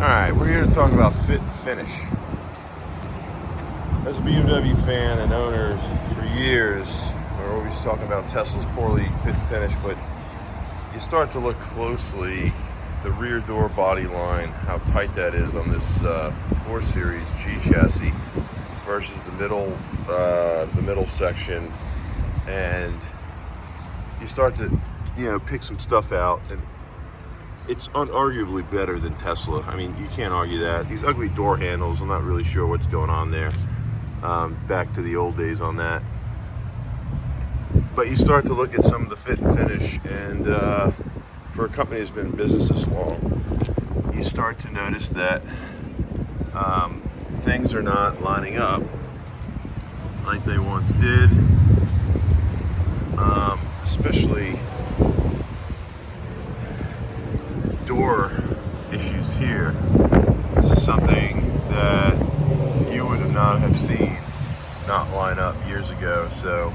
Alright, we're here to talk about fit and finish. As a BMW fan and owner for years, we're always talking about Tesla's poorly fit and finish, but you start to look closely, the rear door body line, how tight that is on this 4 Series G chassis versus the middle section, and you start to pick some stuff out, and it's unarguably better than Tesla. I mean, you can't argue that. These ugly door handles, I'm not really sure what's going on there. Back to the old days on that. But you start to look at some of the fit and finish, and for a company that's been in business this long, you start to notice that things are not lining up like they once did, especially door issues here. This is something that you would not have seen not line up years ago. So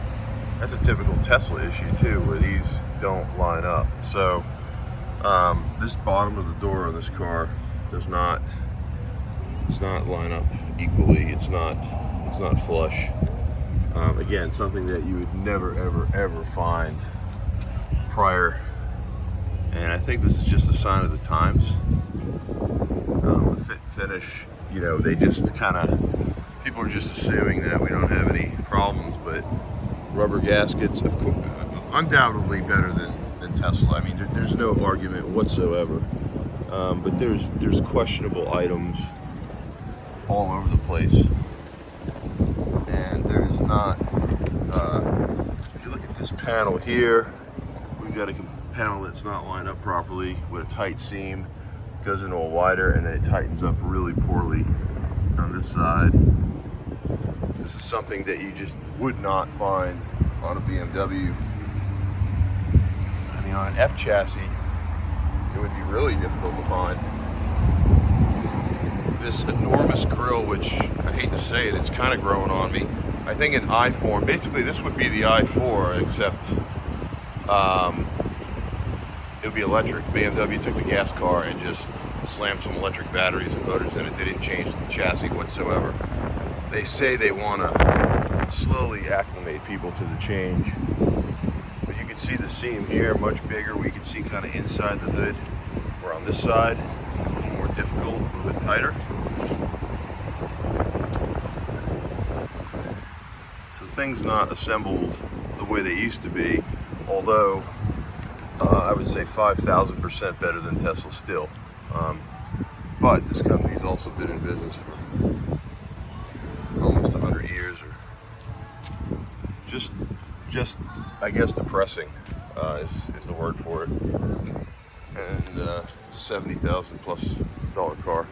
that's a typical Tesla issue too, where these don't line up. So this bottom of the door on this car does not line up equally. It's not flush. Again, something that you would never ever find prior. And I think this is just a sign of the times. The fit and finish, they just people are just assuming that we don't have any problems, but rubber gaskets, of course, undoubtedly better than Tesla. I mean, there's no argument whatsoever. But there's questionable items all over the place. And there's not, if you look at this panel here, we've got a panel that's not lined up properly with a tight seam. It goes into a wider, and then it tightens up really poorly on this side. This is something that you just would not find on a BMW. I mean, on an F chassis, it would be really difficult to find. This enormous grille, which I hate to say it, it's kind of growing on me. I think in I form, basically this would be the i4, except it would be electric. BMW took the gas car and just slammed some electric batteries and motors in it. They didn't change the chassis whatsoever. They say they want to slowly acclimate people to the change. But you can see the seam here, much bigger. We can see kind of inside the hood. Where on this side, it's a little more difficult, a little bit tighter. So things not assembled the way they used to be, although I would say 5,000% better than Tesla still. But this company's also been in business for almost 100 years, or just I guess depressing is the word for it. And it's a $70,000+ car.